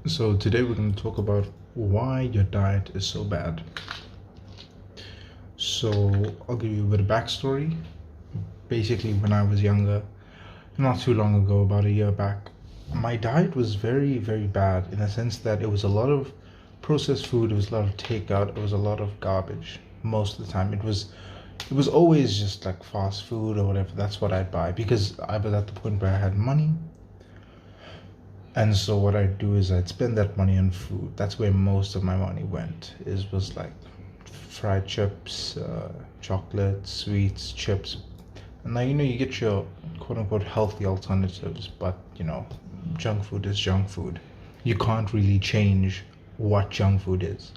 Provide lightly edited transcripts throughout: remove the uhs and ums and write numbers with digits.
So today we're going to talk about why your diet is so bad. So I'll give you a bit of backstory. Basically, when I was younger, not too long ago, about a year back, my diet was very, very bad in the sense that it was a lot of processed food, it was a lot of takeout, it was a lot of garbage. Most of the time, it was always just like fast food or whatever. That's what I'd buy because I was at the point where I had money. And so what I'd do is I'd spend that money on food. That's where most of my money went. It was like fried chips, chocolate, sweets, chips. And now you get your quote unquote healthy alternatives, but junk food is junk food. You can't really change what junk food is.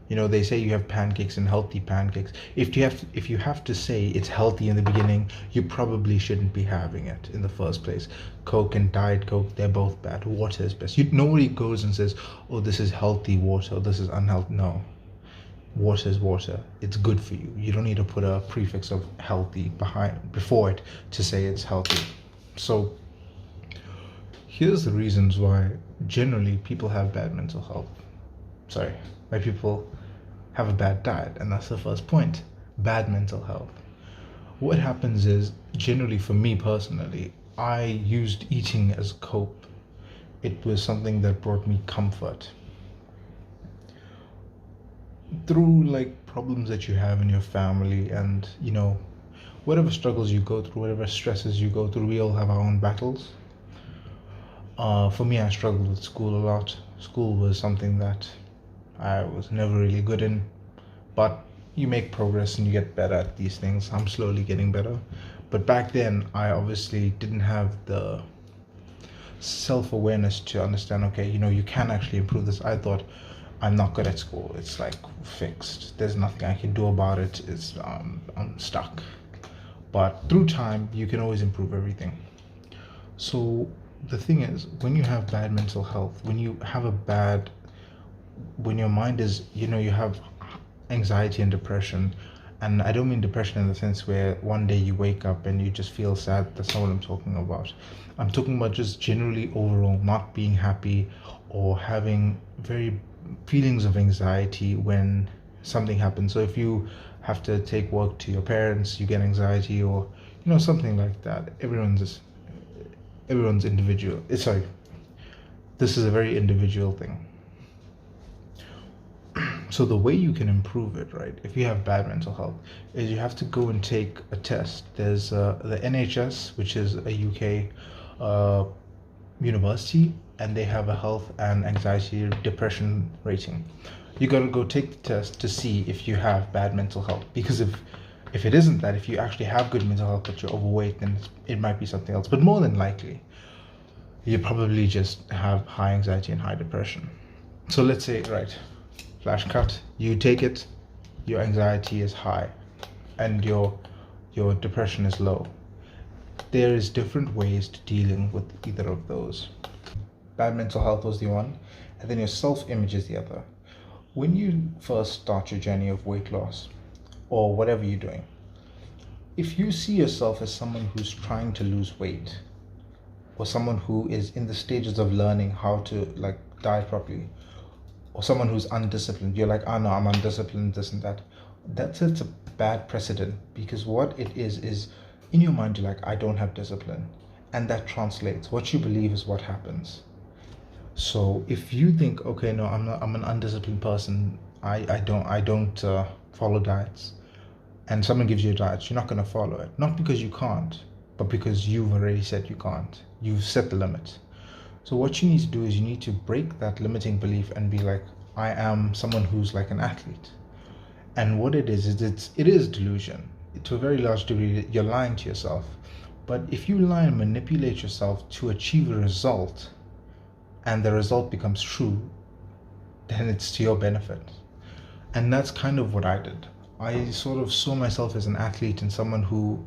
They say you have pancakes and healthy pancakes. If you have to say it's healthy in the beginning, you probably shouldn't be having it in the first place. Coke and Diet Coke, they're both bad. Water is best. Nobody goes and says, "Oh, this is healthy water. This is unhealthy." No, water is water. It's good for you. You don't need to put a prefix of healthy before it to say it's healthy. So here's the reasons why generally people have bad mental health. Sorry, why people have a bad diet, and that's the first point. Bad mental health. What happens is, generally for me personally, I used eating as cope. It was something that brought me comfort through like problems that you have in your family, and whatever struggles you go through, whatever stresses you go through, we all have our own battles. For me, I struggled with school a lot. School was something that I was never really good in, but you make progress and you get better at these things. I'm slowly getting better. But back then, I obviously didn't have the self awareness to understand, okay, you can actually improve this. I thought, I'm not good at school. It's like fixed. There's nothing I can do about it. I'm stuck. But through time, you can always improve everything. So the thing is, when you have bad mental health, when your mind is, you have anxiety and depression. And I don't mean depression in the sense where one day you wake up and you just feel sad. That's not what I'm talking about. I'm talking about just generally overall not being happy or having very feelings of anxiety when something happens. So if you have to take work to your parents, you get anxiety, or something like that. Everyone's individual. Sorry, this is a very individual thing. So the way you can improve it, right, if you have bad mental health, is you have to go and take a test. There's the NHS, which is a UK university, and they have a health and anxiety depression rating. You got to go take the test to see if you have bad mental health, because if it isn't that, if you actually have good mental health but you're overweight, then it might be something else. But more than likely, you probably just have high anxiety and high depression. So let's say, right, flash cut, you take it, your anxiety is high and your depression is low. There is different ways to dealing with either of those. Bad mental health was the one, and then your self-image is the other. When you first start your journey of weight loss or whatever you're doing, if you see yourself as someone who's trying to lose weight or someone who is in the stages of learning how to like diet properly, or someone who's undisciplined, you're like, oh no, I'm undisciplined, this and that. That sets a bad precedent, because what it is in your mind, you're like, I don't have discipline. And that translates. What you believe is what happens. So if you think, okay, no, I'm an undisciplined person, I don't follow diets, and someone gives you a diet, you're not going to follow it. Not because you can't, but because you've already said you can't. You've set the limit. So what you need to do is you need to break that limiting belief and be like, I am someone who's like an athlete. And what it is it is delusion. To a very large degree, you're lying to yourself. But if you lie and manipulate yourself to achieve a result, and the result becomes true, then it's to your benefit. And that's kind of what I did. I sort of saw myself as an athlete and someone who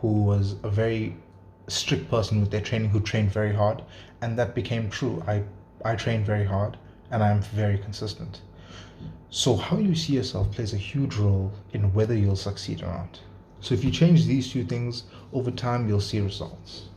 was a very strict person with their training, who trained very hard, and that became true. I trained very hard and I'm very consistent. So how you see yourself plays a huge role in whether you'll succeed or not. So if you change these two things over time, you'll see results.